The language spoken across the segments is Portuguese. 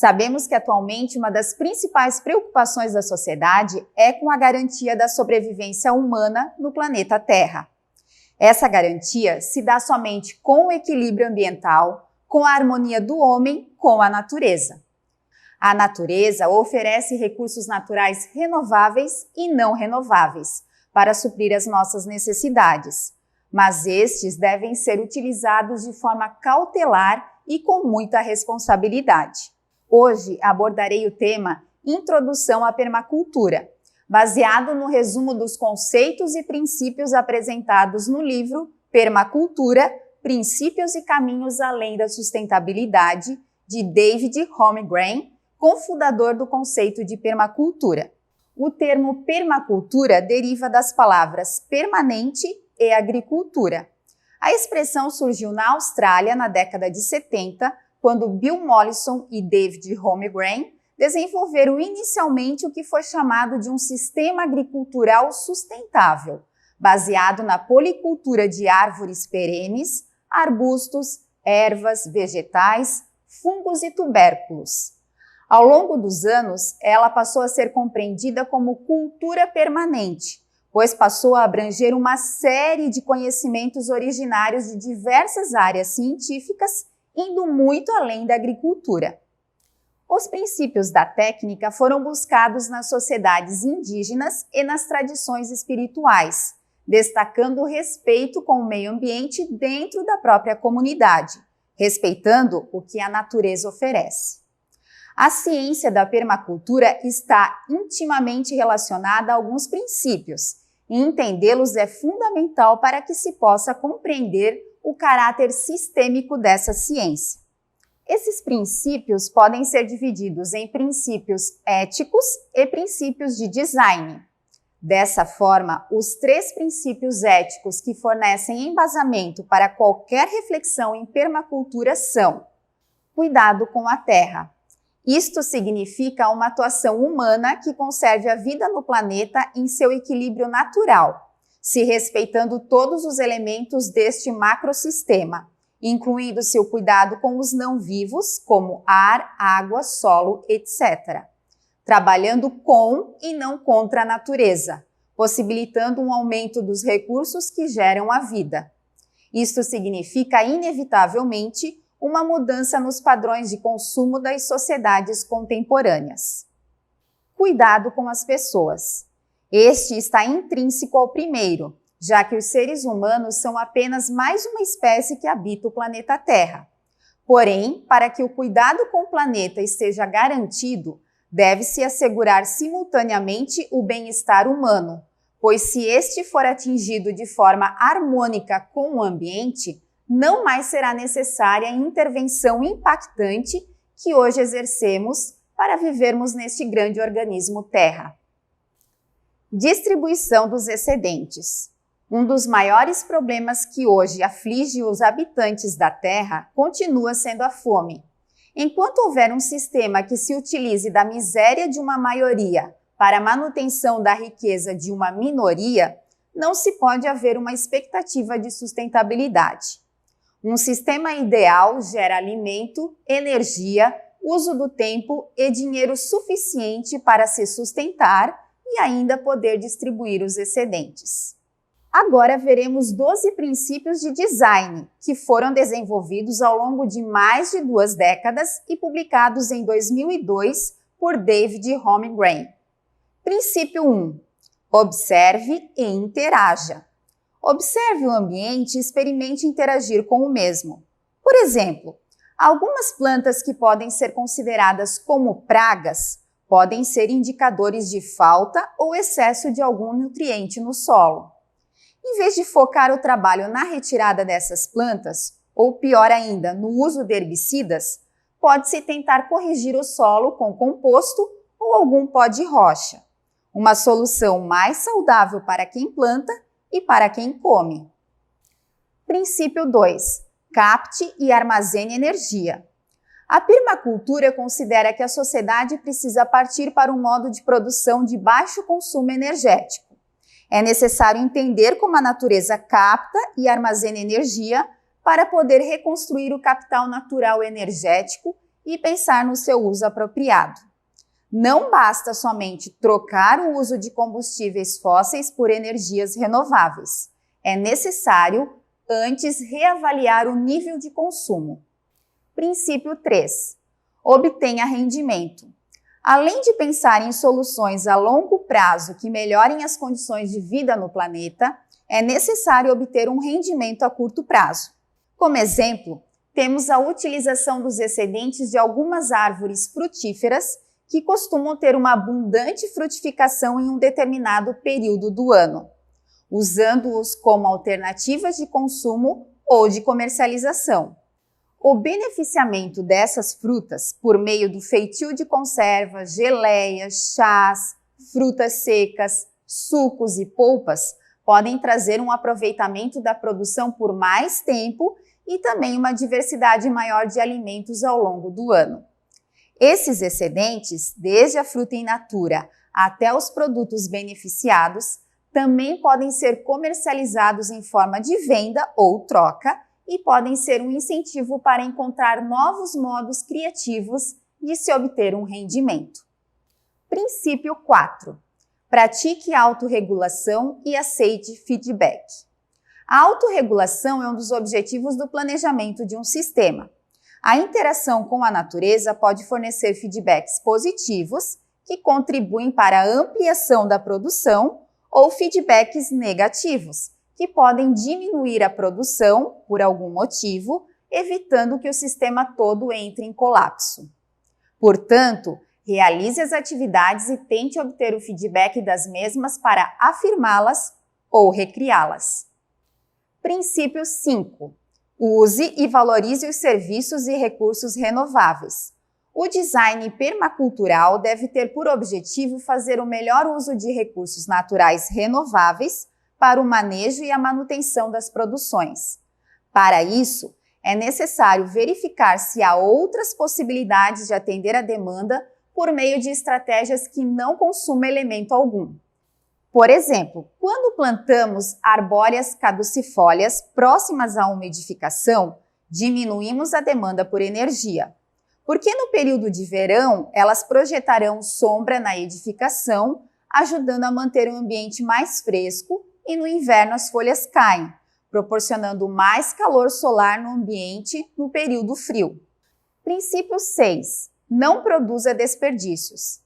Sabemos que atualmente uma das principais preocupações da sociedade é com a garantia da sobrevivência humana no planeta Terra. Essa garantia se dá somente com o equilíbrio ambiental, com a harmonia do homem com a natureza. A natureza oferece recursos naturais renováveis e não renováveis para suprir as nossas necessidades, mas estes devem ser utilizados de forma cautelar e com muita responsabilidade. Hoje abordarei o tema Introdução à Permacultura, baseado no resumo dos conceitos e princípios apresentados no livro Permacultura, Princípios e Caminhos além da Sustentabilidade, de David Holmgren, cofundador do conceito de permacultura. O termo permacultura deriva das palavras permanente e agricultura. A expressão surgiu na Austrália na década de 70, quando Bill Mollison e David Holmgren desenvolveram inicialmente o que foi chamado de um sistema agricultural sustentável, baseado na policultura de árvores perenes, arbustos, ervas, vegetais, fungos e tubérculos. Ao longo dos anos, ela passou a ser compreendida como cultura permanente, pois passou a abranger uma série de conhecimentos originários de diversas áreas científicas, indo muito além da agricultura. Os princípios da técnica foram buscados nas sociedades indígenas e nas tradições espirituais, destacando o respeito com o meio ambiente dentro da própria comunidade, respeitando o que a natureza oferece. A ciência da permacultura está intimamente relacionada a alguns princípios, e entendê-los é fundamental para que se possa compreender o caráter sistêmico dessa ciência. Esses princípios podem ser divididos em princípios éticos e princípios de design. Dessa forma, os 3 princípios éticos que fornecem embasamento para qualquer reflexão em permacultura são: cuidado com a terra. Isto significa uma atuação humana que conserve a vida no planeta em seu equilíbrio natural, se respeitando todos os elementos deste macrosistema, incluindo-se o cuidado com os não vivos, como ar, água, solo, etc. Trabalhando com e não contra a natureza, possibilitando um aumento dos recursos que geram a vida. Isto significa, inevitavelmente, uma mudança nos padrões de consumo das sociedades contemporâneas. Cuidado com as pessoas. Este está intrínseco ao primeiro, já que os seres humanos são apenas mais uma espécie que habita o planeta Terra. Porém, para que o cuidado com o planeta esteja garantido, deve-se assegurar simultaneamente o bem-estar humano, pois se este for atingido de forma harmônica com o ambiente, não mais será necessária a intervenção impactante que hoje exercemos para vivermos neste grande organismo Terra. Distribuição dos excedentes. Um dos maiores problemas que hoje aflige os habitantes da Terra continua sendo a fome. Enquanto houver um sistema que se utilize da miséria de uma maioria para a manutenção da riqueza de uma minoria, não se pode haver uma expectativa de sustentabilidade. Um sistema ideal gera alimento, energia, uso do tempo e dinheiro suficiente para se sustentar e ainda poder distribuir os excedentes. Agora veremos 12 princípios de design que foram desenvolvidos ao longo de mais de 2 décadas e publicados em 2002 por David Holmgren. Princípio 1. Observe e interaja. Observe o ambiente e experimente interagir com o mesmo. Por exemplo, algumas plantas que podem ser consideradas como pragas podem ser indicadores de falta ou excesso de algum nutriente no solo. Em vez de focar o trabalho na retirada dessas plantas, ou pior ainda, no uso de herbicidas, pode-se tentar corrigir o solo com composto ou algum pó de rocha. Uma solução mais saudável para quem planta e para quem come. Princípio 2. Capte e armazene energia. A permacultura considera que a sociedade precisa partir para um modo de produção de baixo consumo energético. É necessário entender como a natureza capta e armazena energia para poder reconstruir o capital natural energético e pensar no seu uso apropriado. Não basta somente trocar o uso de combustíveis fósseis por energias renováveis. É necessário, antes, reavaliar o nível de consumo. Princípio 3. Obtenha rendimento. Além de pensar em soluções a longo prazo que melhorem as condições de vida no planeta, é necessário obter um rendimento a curto prazo. Como exemplo, temos a utilização dos excedentes de algumas árvores frutíferas que costumam ter uma abundante frutificação em um determinado período do ano, usando-os como alternativas de consumo ou de comercialização. O beneficiamento dessas frutas, por meio do feitio de conservas, geleias, chás, frutas secas, sucos e polpas, podem trazer um aproveitamento da produção por mais tempo e também uma diversidade maior de alimentos ao longo do ano. Esses excedentes, desde a fruta in natura até os produtos beneficiados, também podem ser comercializados em forma de venda ou troca e podem ser um incentivo para encontrar novos modos criativos de se obter um rendimento. Princípio 4. Pratique a autorregulação e aceite feedback. A autorregulação é um dos objetivos do planejamento de um sistema. A interação com a natureza pode fornecer feedbacks positivos, que contribuem para a ampliação da produção, ou feedbacks negativos, que podem diminuir a produção por algum motivo, evitando que o sistema todo entre em colapso. Portanto, realize as atividades e tente obter o feedback das mesmas para afirmá-las ou recriá-las. Princípio 5. Use e valorize os serviços e recursos renováveis. O design permacultural deve ter por objetivo fazer o melhor uso de recursos naturais renováveis para o manejo e a manutenção das produções. Para isso, é necessário verificar se há outras possibilidades de atender a demanda por meio de estratégias que não consumam elemento algum. Por exemplo, quando plantamos arbóreas caducifólias próximas a uma edificação, diminuímos a demanda por energia, porque no período de verão elas projetarão sombra na edificação, ajudando a manter o ambiente mais fresco, e no inverno as folhas caem, proporcionando mais calor solar no ambiente no período frio. Princípio 6. Não produza desperdícios.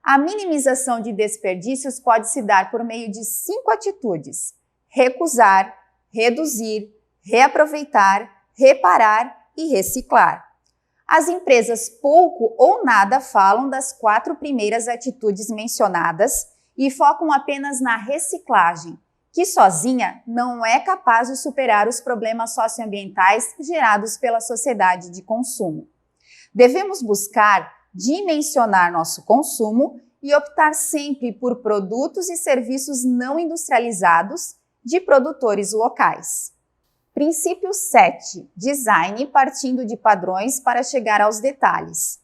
A minimização de desperdícios pode se dar por meio de 5 atitudes: recusar, reduzir, reaproveitar, reparar e reciclar. As empresas pouco ou nada falam das 4 primeiras atitudes mencionadas e focam apenas na reciclagem, que sozinha não é capaz de superar os problemas socioambientais gerados pela sociedade de consumo. Devemos buscar dimensionar nosso consumo e optar sempre por produtos e serviços não industrializados de produtores locais. Princípio 7. Design partindo de padrões para chegar aos detalhes.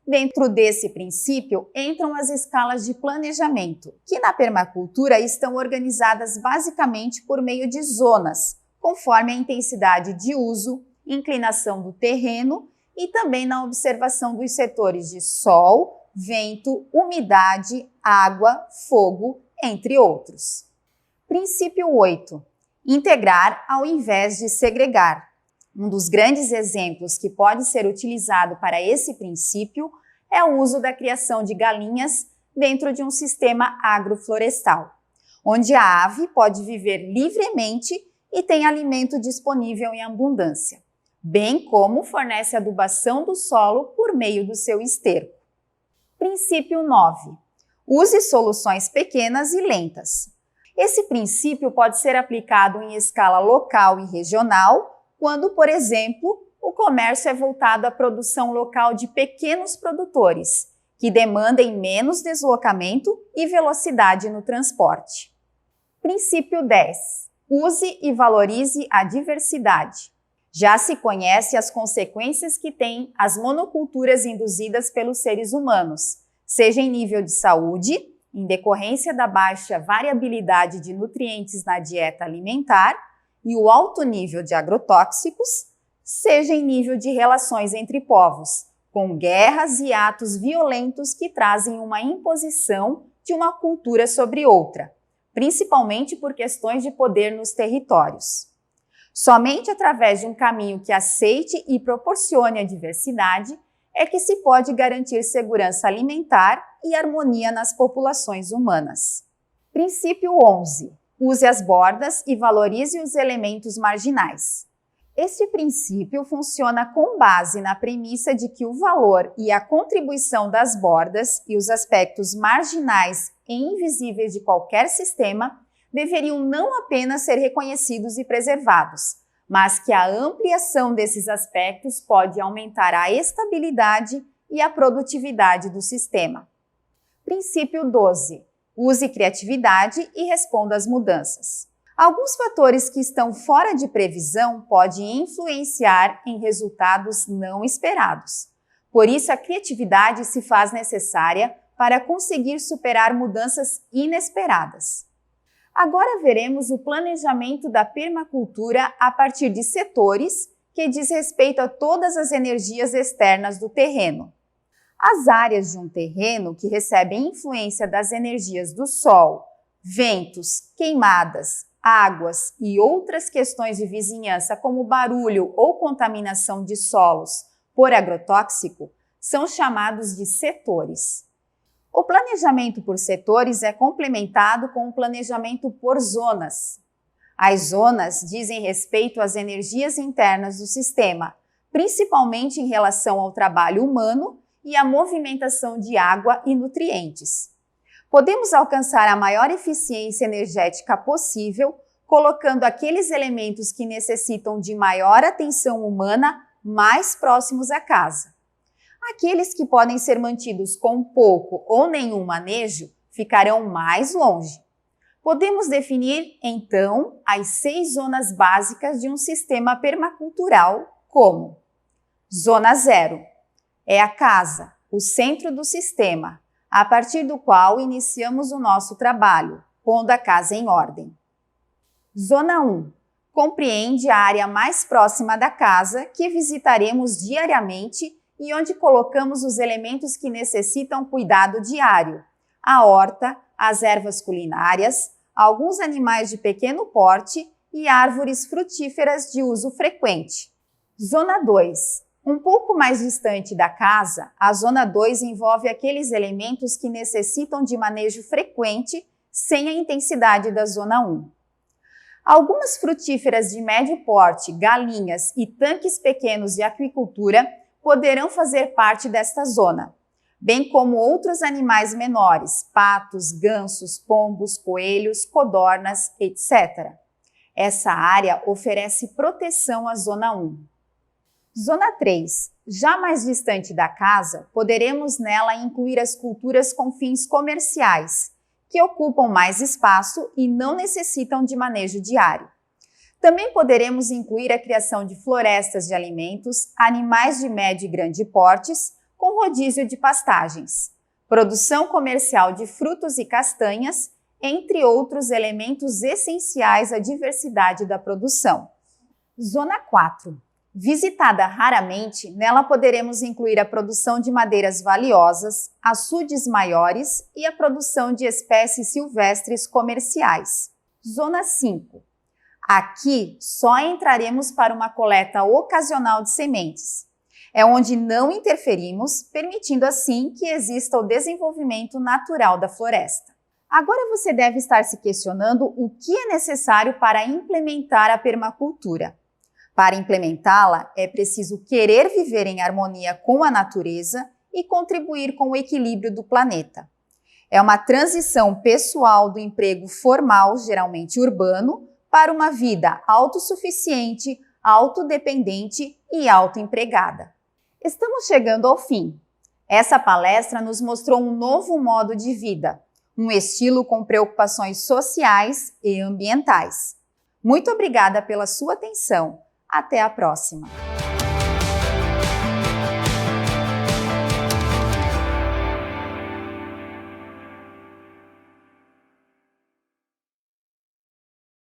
Dentro desse princípio entram as escalas de planejamento, que na permacultura estão organizadas basicamente por meio de zonas, conforme a intensidade de uso, inclinação do terreno e também na observação dos setores de sol, vento, umidade, água, fogo, entre outros. Princípio 8. Integrar ao invés de segregar. Um dos grandes exemplos que pode ser utilizado para esse princípio é o uso da criação de galinhas dentro de um sistema agroflorestal, onde a ave pode viver livremente e tem alimento disponível em abundância, bem como fornece adubação do solo por meio do seu esterco. Princípio 9. Use soluções pequenas e lentas. Esse princípio pode ser aplicado em escala local e regional, quando, por exemplo, o comércio é voltado à produção local de pequenos produtores, que demandem menos deslocamento e velocidade no transporte. Princípio 10. Use e valorize a diversidade. Já se conhece as consequências que têm as monoculturas induzidas pelos seres humanos, seja em nível de saúde, em decorrência da baixa variabilidade de nutrientes na dieta alimentar e o alto nível de agrotóxicos, seja em nível de relações entre povos, com guerras e atos violentos que trazem uma imposição de uma cultura sobre outra, principalmente por questões de poder nos territórios. Somente através de um caminho que aceite e proporcione a diversidade é que se pode garantir segurança alimentar e harmonia nas populações humanas. Princípio 11. Use as bordas e valorize os elementos marginais. Este princípio funciona com base na premissa de que o valor e a contribuição das bordas e os aspectos marginais e invisíveis de qualquer sistema deveriam não apenas ser reconhecidos e preservados, mas que a ampliação desses aspectos pode aumentar a estabilidade e a produtividade do sistema. Princípio 12. Use criatividade e responda às mudanças. Alguns fatores que estão fora de previsão podem influenciar em resultados não esperados. Por isso, a criatividade se faz necessária para conseguir superar mudanças inesperadas. Agora veremos o planejamento da permacultura a partir de setores que diz respeito a todas as energias externas do terreno. As áreas de um terreno que recebem influência das energias do sol, ventos, queimadas, águas e outras questões de vizinhança como barulho ou contaminação de solos por agrotóxico são chamados de setores. O planejamento por setores é complementado com o planejamento por zonas. As zonas dizem respeito às energias internas do sistema, principalmente em relação ao trabalho humano e à movimentação de água e nutrientes. Podemos alcançar a maior eficiência energética possível colocando aqueles elementos que necessitam de maior atenção humana mais próximos à casa. Aqueles que podem ser mantidos com pouco ou nenhum manejo ficarão mais longe. Podemos definir, então, as 6 zonas básicas de um sistema permacultural como: Zona 0. É a casa, o centro do sistema, a partir do qual iniciamos o nosso trabalho, pondo a casa em ordem. Zona 1. Compreende a área mais próxima da casa que visitaremos diariamente e onde colocamos os elementos que necessitam cuidado diário: a horta, as ervas culinárias, alguns animais de pequeno porte e árvores frutíferas de uso frequente. Zona 2. Um pouco mais distante da casa, a Zona 2 envolve aqueles elementos que necessitam de manejo frequente sem a intensidade da Zona 1. Algumas frutíferas de médio porte, galinhas e tanques pequenos de aquicultura poderão fazer parte desta zona, bem como outros animais menores, patos, gansos, pombos, coelhos, codornas, etc. Essa área oferece proteção à Zona 1. Zona 3. Já mais distante da casa, poderemos nela incluir as culturas com fins comerciais, que ocupam mais espaço e não necessitam de manejo diário. Também poderemos incluir a criação de florestas de alimentos, animais de médio e grande portes, com rodízio de pastagens, produção comercial de frutos e castanhas, entre outros elementos essenciais à diversidade da produção. Zona 4. Visitada raramente, nela poderemos incluir a produção de madeiras valiosas, açudes maiores e a produção de espécies silvestres comerciais. Zona 5. Aqui só entraremos para uma coleta ocasional de sementes. É onde não interferimos, permitindo assim que exista o desenvolvimento natural da floresta. Agora você deve estar se questionando o que é necessário para implementar a permacultura. Para implementá-la, é preciso querer viver em harmonia com a natureza e contribuir com o equilíbrio do planeta. É uma transição pessoal do emprego formal, geralmente urbano, para uma vida autossuficiente, autodependente e autoempregada. Estamos chegando ao fim. Essa palestra nos mostrou um novo modo de vida, um estilo com preocupações sociais e ambientais. Muito obrigada pela sua atenção. Até a próxima!